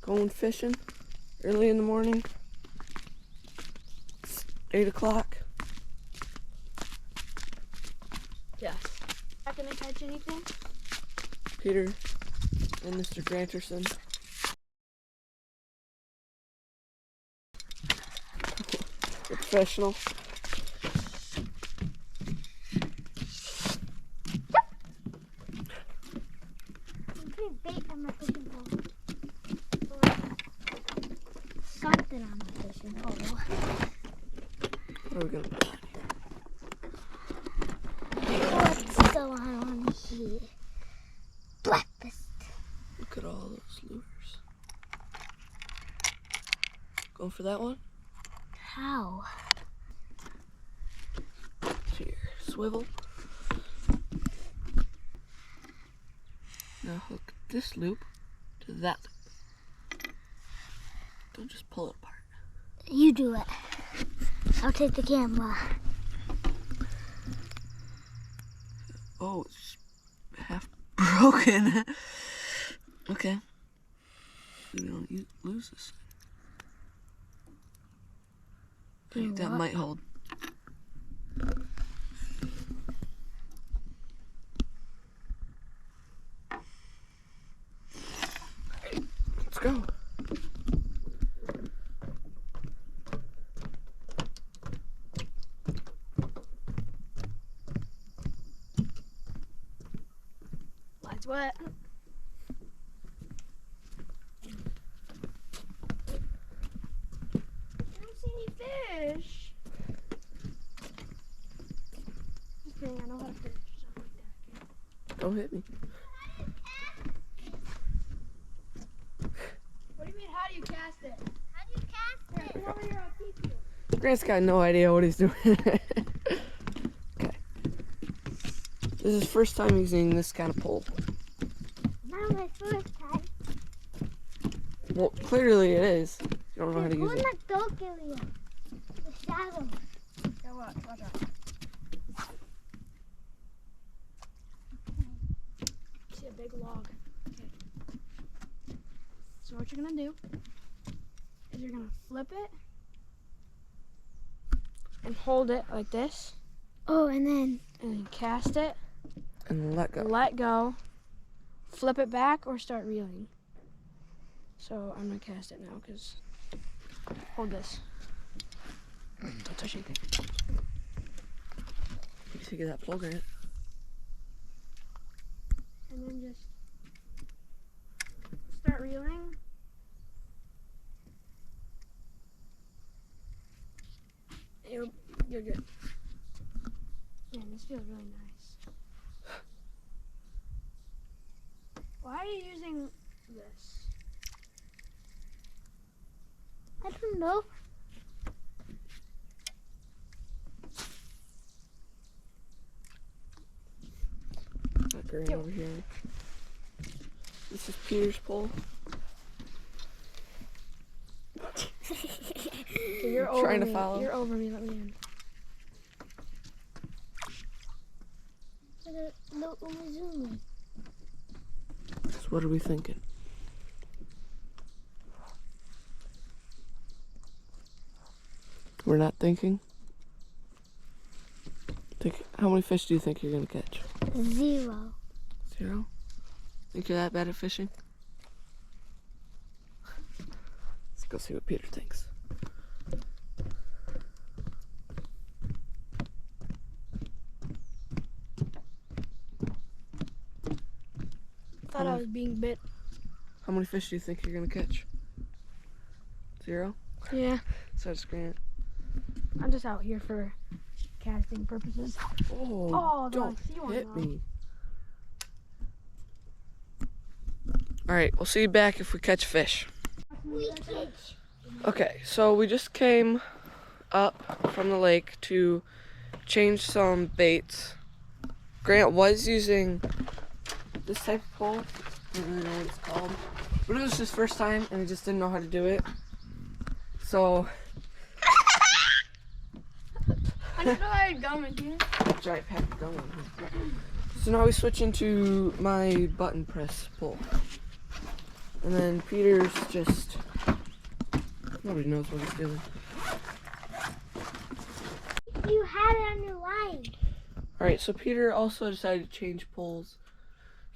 going fishing early in the morning. It's 8 o'clock. Yes. Not gonna catch anything? Peter and Mr. Granterson. They're professional. Bait on my fishing pole. Something on my fishing pole. What are we gonna put on What's still on here? Breakfast. Look at all those lures. Going for that one? How? Here, swivel. Now hook this loop to that loop. Don't just pull it apart. You do it. I'll take the camera. Oh, it's half broken. Okay. We don't lose this. I think that might hold. Let's go. Lights wet. I don't see any fish. Okay, I know how to fish or something like that. Don't hit me. What do you mean, how do you cast it? How do you cast Come over here, I'll teach you. Grant's got no idea what he's doing. Okay. This is his first time using this kind of pole. Not my first time. Well, clearly it is. You don't know how to use Who's it. not dog area? The shadow. Yeah, watch out. See a big log. Okay. So what you're gonna do is you're gonna flip it and hold it like this, Oh, and then and then cast it, And let go. let go, flip it back, or start reeling. So I'm gonna cast it now because hold this. Don't touch anything. You can get that pole, Grant. And then just start reeling. You're good. Man, this feels really nice. Why are you using this? I don't know. Got Grant over here. This is Peter's pole. So you're over Trying to me. follow. You're over me. Let me in. Look, when we zoom in. So what are we thinking? We're not thinking? How many fish do you think you're gonna catch? 0. 0? Think you're that bad at fishing? Let's go see what Peter thinks. Thought I was being bit. How many fish do you think you're gonna catch? 0? Yeah. So it's Grant. I'm just out here for casting purposes. Oh, there, don't I see one hit now. me. Alright, we'll see you back if we catch fish. We catch. Okay, so we just came up from the lake to change some baits. Grant was using this type of pole. I don't really know what it's called. But it was his first time and he just didn't know how to do it. So I didn't know I had gum in here. giant pack of gum on here. So now we switch into my button press pole. And then Peter's just, nobody knows what he's doing. You had it on your line. Alright, so Peter also decided to change poles.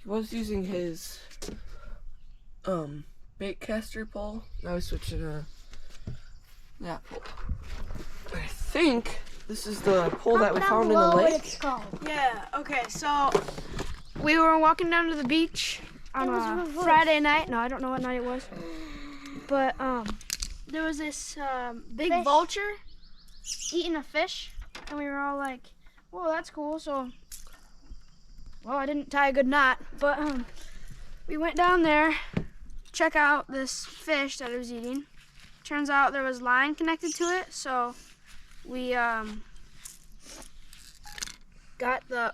He was using his bait caster pole. Now he's switching to that pole. I think this is the pole that we found in the What lake. it's called. Yeah, okay, so we were walking down to the beach on It was a reversed. Friday night. No, I don't know what night it was. But there was this big Fish. vulture eating a fish, and we were all like, whoa, that's cool. So, well, I didn't tie a good knot, but we went down there, check out this fish that it was eating. Turns out there was line connected to it, so we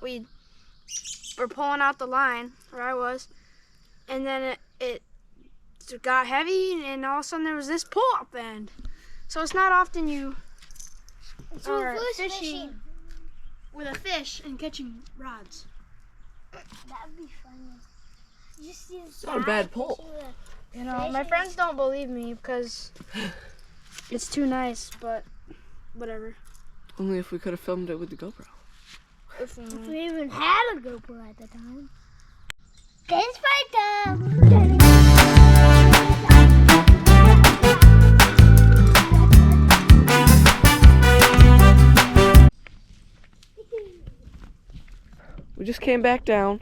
we were pulling out the line where I was, and then it got heavy, and all of a sudden there was this pull up end. So it's not often you It's are reverse fishing with a fish and catching rods. That'd be funny. You see It's not a bad pole. You know, my friends don't believe me because it's too nice, but whatever. Only if we could have filmed it with the GoPro. If, If we even had a GoPro at the time. Dance fight We just came back down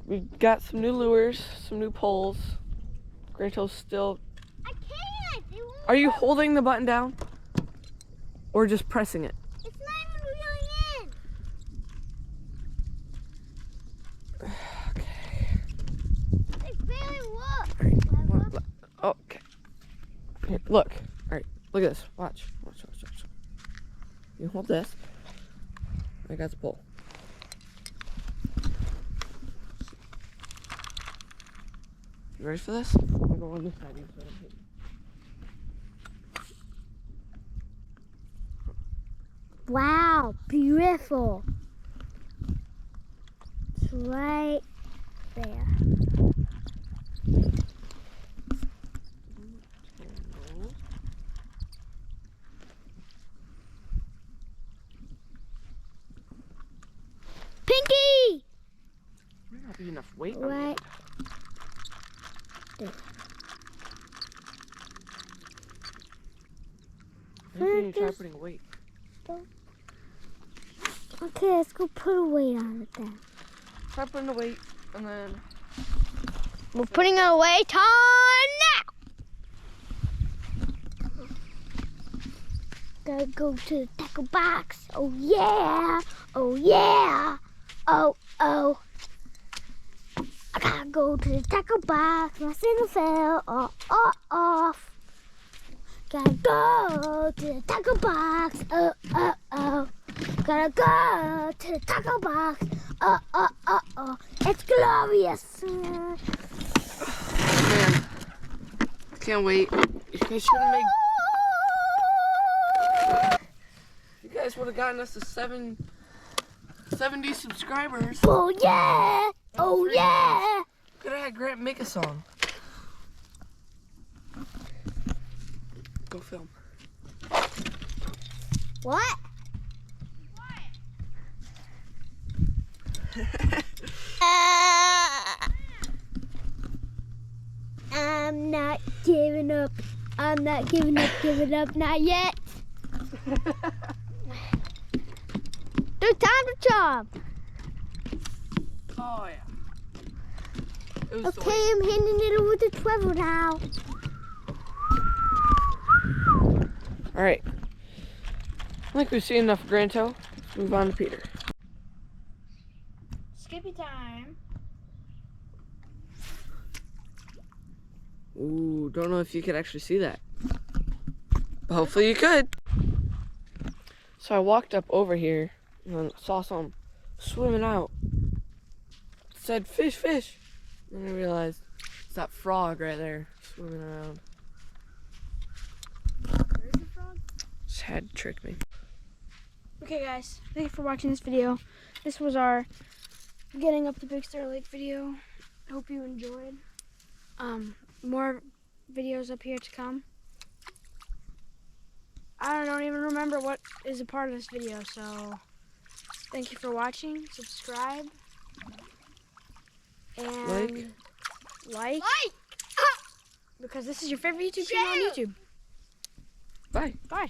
we got some new lures, some new poles. Granto's still, I can't. It won't. are you holding the button down? Or just pressing it? It's not even reeling in. Okay. It barely works. Alright, okay. Here, look. Alright, look at this. Watch. You hold this. I got the pole. You ready for this? I'm gonna go on this side. So I don't hit you. Wow, beautiful. It's right there. Pinky! Might not be enough weight on the Right end. there. Maybe you need to try Just- putting a weight. Okay, let's go put a weight on it then. Try putting a weight, and then We're putting a weight on now. Gotta go to the tackle box. Oh yeah. Oh yeah. Oh. I gotta go to the tackle box. My signal fell off. Gotta go to the tackle box. Oh. Gotta go to the tackle box. Oh. It's glorious. man, can't wait. You guys should have made. You guys would have gotten us to 70 subscribers. Oh yeah! Oh yeah! Could have had Grant make a song. Go film. What? I'm not giving up. I'm not giving up, not yet. Do time to job. Oh yeah. It was Okay, I'm hitting it with the 12 now. All right. I think we've seen enough of Granto. Let's move on to Peter. Skippy time. Ooh, don't know if you could actually see that. But hopefully you could. So I walked up over here and saw some swimming out. It said fish, fish. And I realized it's that frog right there swimming around. Where's the frog? Just had to trick me. Okay, guys, thank you for watching this video. This was our getting up the Big Star Lake video. hope you enjoyed. More videos up here to come. I don't even remember what is a part of this video, so thank you for watching. Subscribe. And like. Because this is your favorite YouTube channel on YouTube. Bye. Bye.